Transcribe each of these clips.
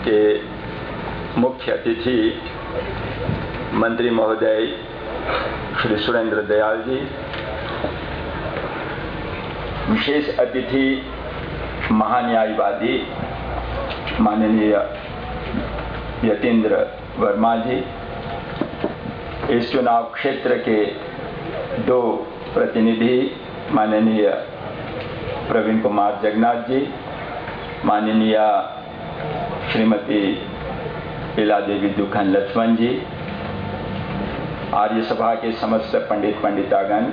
के मुख्य अतिथि मंत्री महोदय श्री सुरेंद्र दयाल जी, विशेष अतिथि महान्यायवादी माननीय यतीन्द्र वर्मा जी, इस चुनाव क्षेत्र के दो प्रतिनिधि माननीय प्रवीण कुमार जगन्नाथ जी, माननीय श्रीमती इला देवी दुखन लक्ष्मण जी, आर्य सभा के समस्त पंडित पंडितागण,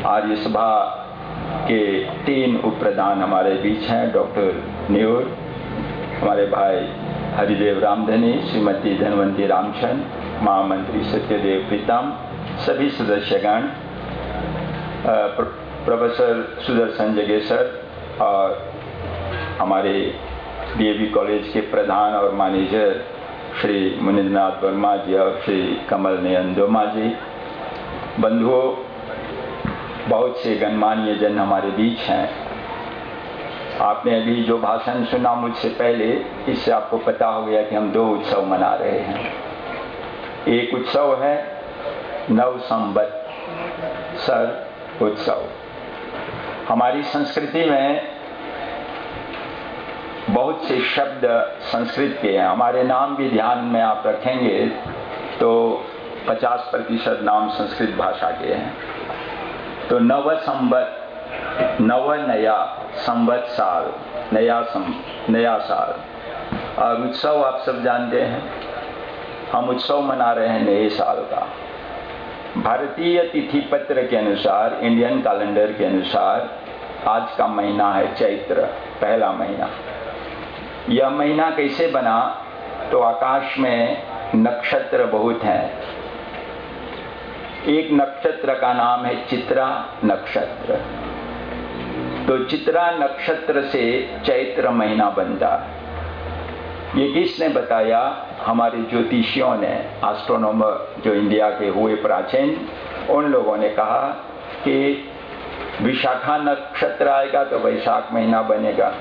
आर्य सभा के 3 उप प्रधान हमारे बीच हैं, डॉक्टर न्यूर, हमारे भाई हरिदेव रामधनी, श्रीमती धनवंती रामचंद, महामंत्री सत्यदेव प्रीतम, सभी सदस्यगण, प्रोफेसर सुदर्शन जगेसर और हमारे डीएवी कॉलेज के प्रधान और मैनेजर श्री मुनिंद्रनाथ वर्मा जी और श्री कमल नयन दोमा जी, बंधुओं, बहुत से गणमान्य जन हमारे बीच हैं। आपने अभी जो भाषण सुना मुझसे पहले, इससे आपको पता हो गया कि हम 2 उत्सव मना रहे हैं। एक उत्सव है नव संवत्सर उत्सव। हमारी संस्कृति में बहुत से शब्द संस्कृत के हैं। हमारे नाम भी ध्यान में आप रखेंगे तो 50% नाम संस्कृत भाषा के हैं। तो नव संवत, नव नया, संवत साल, नया साल, और उत्सव आप सब जानते हैं। हम उत्सव मना रहे हैं नए साल का। भारतीय तिथि पत्र के अनुसार, इंडियन कैलेंडर के अनुसार आज का महीना है चैत्र, पहला महीना। यह महीना कैसे बना? तो आकाश में नक्षत्र बहुत हैं। एक नक्षत्र का नाम है चित्रा नक्षत्र। तो चित्रा नक्षत्र से चैत्र महीना बनता है। ये किसने बताया? हमारे ज्योतिषियों ने, एस्ट्रोनॉमर जो इंडिया के हुए प्राचीन, उन लोगों ने कहा कि विशाखा नक्षत्र आएगा तो वैशाख महीना बनेगा,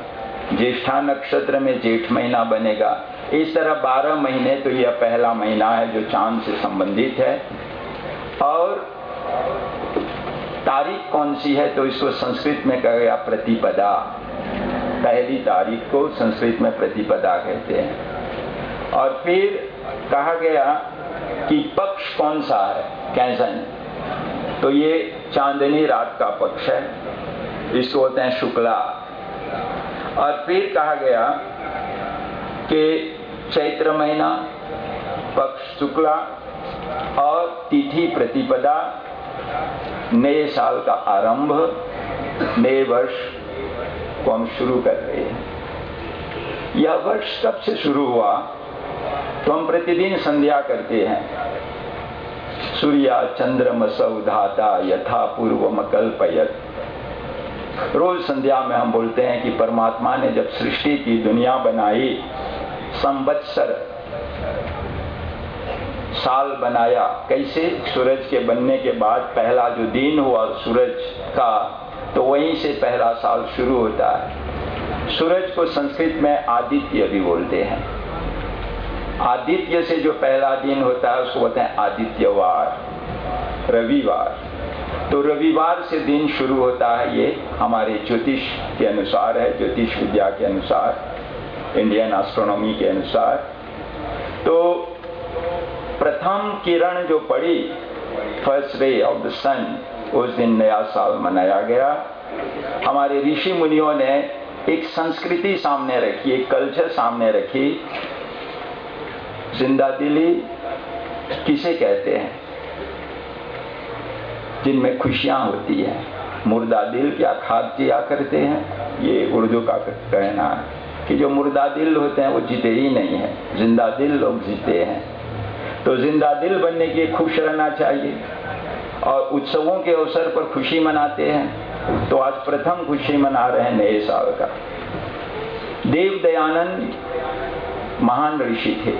ज्येष्ठा नक्षत्र में जेठ महीना बनेगा। इस तरह 12 महीने, तो यह पहला महीना है जो चांद से संबंधित है। और तारीख कौन सी है? तो इसको संस्कृत में कहा गया प्रतिपदा। पहली तारीख को संस्कृत में प्रतिपदा कहते हैं। और फिर कहा गया कि पक्ष कौन सा है, कैसन? तो ये चांदनी रात का पक्ष है, इसको होते हैं शुक्ला। और फिर कहा गया कि चैत्र महीना, पक्ष शुक्ला और तिथि प्रतिपदा, नए साल का आरंभ, नए वर्ष को हम शुरू कर रहे हैं। यह वर्ष कब से शुरू हुआ? तो हम प्रतिदिन संध्या करते हैं। सूर्या चंद्रमसौ धाता यथा पूर्वम कल्पयत। रोज संध्या में हम बोलते हैं कि परमात्मा ने जब सृष्टि की, दुनिया बनाई, संवत्सर साल बनाया। कैसे? सूरज के बनने के बाद पहला जो दिन हुआ सूरज का, तो वहीं से पहला साल शुरू होता है। सूरज को संस्कृत में आदित्य भी बोलते हैं। आदित्य से जो पहला दिन होता है उसको बोलते हैं आदित्यवार, रविवार। तो रविवार से दिन शुरू होता है। ये हमारे ज्योतिष के अनुसार है, ज्योतिष विद्या के अनुसार, इंडियन एस्ट्रोनॉमी के अनुसार। तो प्रथम किरण जो पड़ी, फर्स्ट रे ऑफ द सन, उस दिन नया साल मनाया गया। हमारे ऋषि मुनियों ने एक संस्कृति सामने रखी, एक कल्चर सामने रखी। जिंदा दिली किसे कहते हैं? जिनमें खुशियां होती हैं। मुर्दा दिल क्या खाक जिया करते हैं? ये उर्दू का कहना है कि जो मुर्दा दिल होते हैं वो जीते ही नहीं है, जिंदा दिल लोग जीते हैं। तो जिंदा दिल बनने के लिए खुश रहना चाहिए और उत्सवों के अवसर पर खुशी मनाते हैं। तो आज प्रथम खुशी मना रहे हैं नए साल का। देव दयानंद महान ऋषि थे।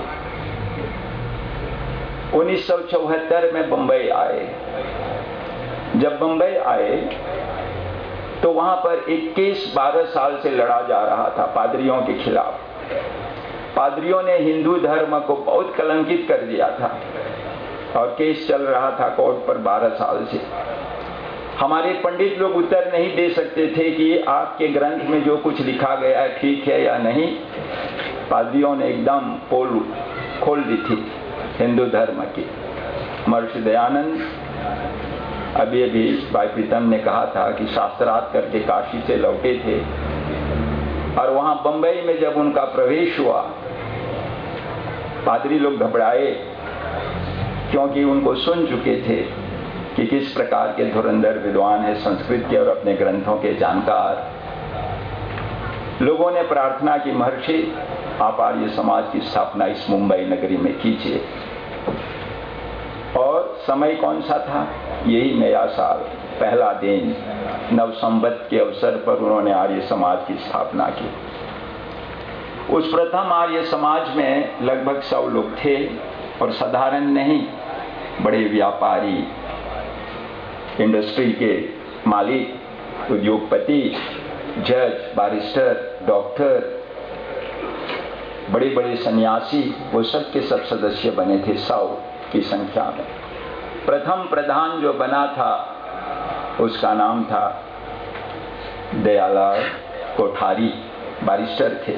1974 में बंबई आए। जब बंबई आए तो वहां पर एक केस 12 साल से लड़ा जा रहा था पादरियों के खिलाफ। पादरियों ने हिंदू धर्म को बहुत कलंकित कर दिया था और केस चल रहा था कोर्ट पर 12 साल से। हमारे पंडित लोग उत्तर नहीं दे सकते थे कि आपके ग्रंथ में जो कुछ लिखा गया है ठीक है या नहीं। पादरियों ने एकदम पोल खोल दी थी हिंदू धर्म की। महर्षि दयानंद अभी भाई प्रीतम ने कहा था कि शास्त्रार्थ करके काशी से लौटे थे और वहां बंबई में जब उनका प्रवेश हुआ, पादरी लोग घबराए क्योंकि उनको सुन चुके थे कि किस प्रकार के धुरंधर विद्वान है संस्कृत के और अपने ग्रंथों के जानकार। लोगों ने प्रार्थना की, महर्षि आप आर्य समाज की स्थापना इस मुंबई नगरी में कीजिए। और समय कौन सा था? यही नया साल, पहला दिन, नव संवत के अवसर पर उन्होंने आर्य समाज की स्थापना की। उस प्रथम आर्य समाज में लगभग 100 लोग थे और साधारण नहीं, बड़े व्यापारी, इंडस्ट्री के मालिक, उद्योगपति, जज, बैरिस्टर, डॉक्टर, बड़े बड़े सन्यासी, वो सब के सब सदस्य बने थे 100 की संख्या में। प्रथम प्रधान जो बना था उसका नाम था दयालाल कोठारी, बैरिस्टर थे।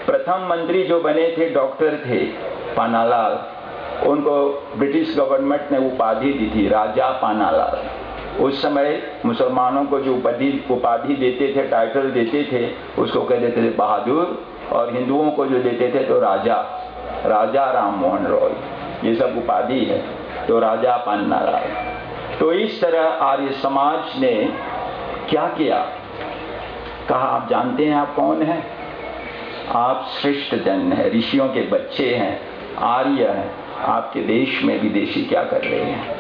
प्रथम मंत्री जो बने थे डॉक्टर थे पानालाल, उनको ब्रिटिश गवर्नमेंट ने उपाधि दी थी राजा पानालाल। उस समय मुसलमानों को जो उपाधि देते थे, टाइटल देते थे, उसको कहते थे बहादुर, और हिंदुओं को जो देते थे तो राजा, राजा राम मोहन रॉय, ये सब उपाधि है, तो राजा पानालाल। तो इस तरह आर्य समाज ने क्या किया? कहा आप जानते हैं आप कौन हैं? आप श्रेष्ठ जन हैं, ऋषियों के बच्चे हैं, आर्य हैं। आपके देश में विदेशी क्या कर रहे हैं?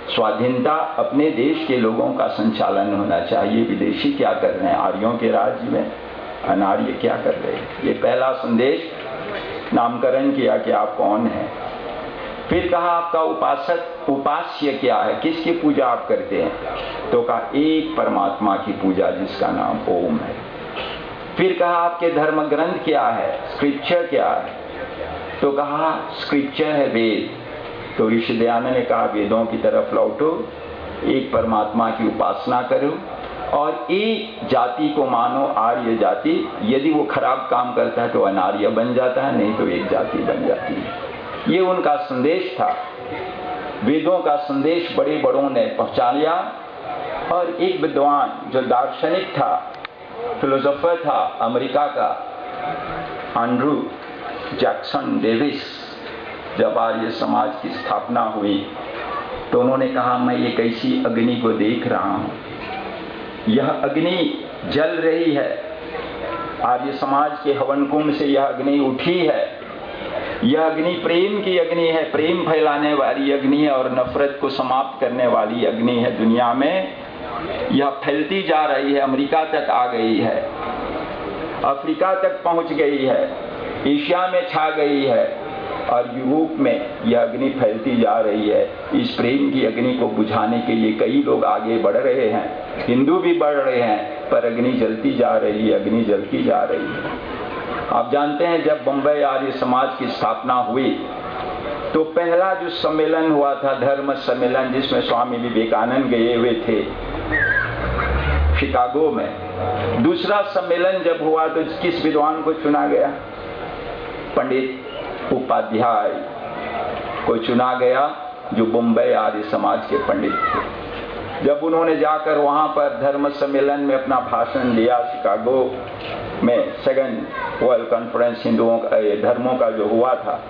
स्वाधीनता अपने देश के लोगों का संचालन होना चाहिए, विदेशी क्या कर रहे हैं? आर्यों के राज्य में अनार्य क्या कर रहे हैं? ये पहला संदेश। नामकरण किया कि आप कौन हैं। फिर कहा आपका उपास्य क्या है, किसकी पूजा आप करते हैं? तो कहा एक परमात्मा की पूजा जिसका नाम ओम है। फिर कहा आपके धर्म ग्रंथ क्या है, स्क्रिप्चर क्या है? तो कहा स्क्रिप्चर है वेद। तो ऋषि दयानंद ने कहा वेदों की तरफ लौटो, एक परमात्मा की उपासना करो और एक जाति को मानो, आर्य जाति। यदि वो खराब काम करता है तो अनार्य बन जाता है, नहीं तो एक जाति बन जाती है। ये उनका संदेश था। वेदों का संदेश बड़े बड़ों ने पहुंचा लिया। और एक विद्वान जो दार्शनिक था, फिलोसोफर था अमेरिका का, एंड्रू जैक्सन डेविस, जब आर्य समाज की स्थापना हुई तो उन्होंने कहा मैं एक ऐसी अग्नि को देख रहा हूं, यह अग्नि जल रही है, आर्य समाज के हवन कुंड से यह अग्नि उठी है। यह अग्नि प्रेम की अग्नि है, प्रेम फैलाने वाली अग्नि है और नफरत को समाप्त करने वाली अग्नि है। दुनिया में यह फैलती जा रही है, अमेरिका तक आ गई है, अफ्रीका तक पहुंच गई है, एशिया में छा गई है और यूरोप में यह अग्नि फैलती जा रही है। इस प्रेम की अग्नि को बुझाने के लिए कई लोग आगे बढ़ रहे हैं, हिंदू भी बढ़ रहे हैं, पर अग्नि जलती जा रही है, अग्नि जलती जा रही है। आप जानते हैं जब बंबई आर्य समाज की स्थापना हुई तो पहला जो सम्मेलन हुआ था धर्म सम्मेलन, जिसमें स्वामी विवेकानंद गए हुए थे शिकागो में। दूसरा सम्मेलन जब हुआ तो किस विद्वान को चुना गया? पंडित उपाध्याय को चुना गया, जो बंबई आर्य समाज के पंडित थे। जब उन्होंने जाकर वहां पर धर्म सम्मेलन में अपना भाषण दिया शिकागो में, सेकंड वर्ल्ड कॉन्फ्रेंस हिंदुओं का धर्मों का जो हुआ था,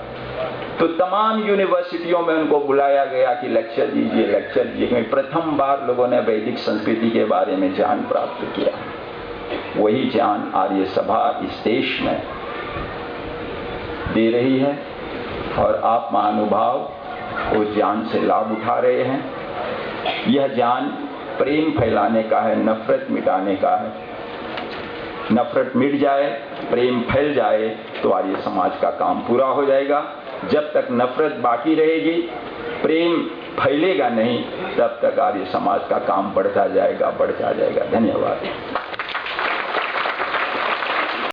तो तमाम यूनिवर्सिटियों में उनको बुलाया गया कि लेक्चर दीजिए, लेक्चर दीजिए। प्रथम बार लोगों ने वैदिक संस्कृति के बारे में ज्ञान प्राप्त किया। वही ज्ञान आर्य सभा इस देश में दे रही है और आप महानुभाव उस ज्ञान से लाभ उठा रहे हैं। यह ज्ञान प्रेम फैलाने का है, नफरत मिटाने का है। नफरत मिट जाए, प्रेम फैल जाए तो आर्य समाज का काम पूरा हो जाएगा। जब तक नफरत बाकी रहेगी, प्रेम फैलेगा नहीं, तब तक आर्य समाज का काम बढ़ता जाएगा, बढ़ता जाएगा। धन्यवाद।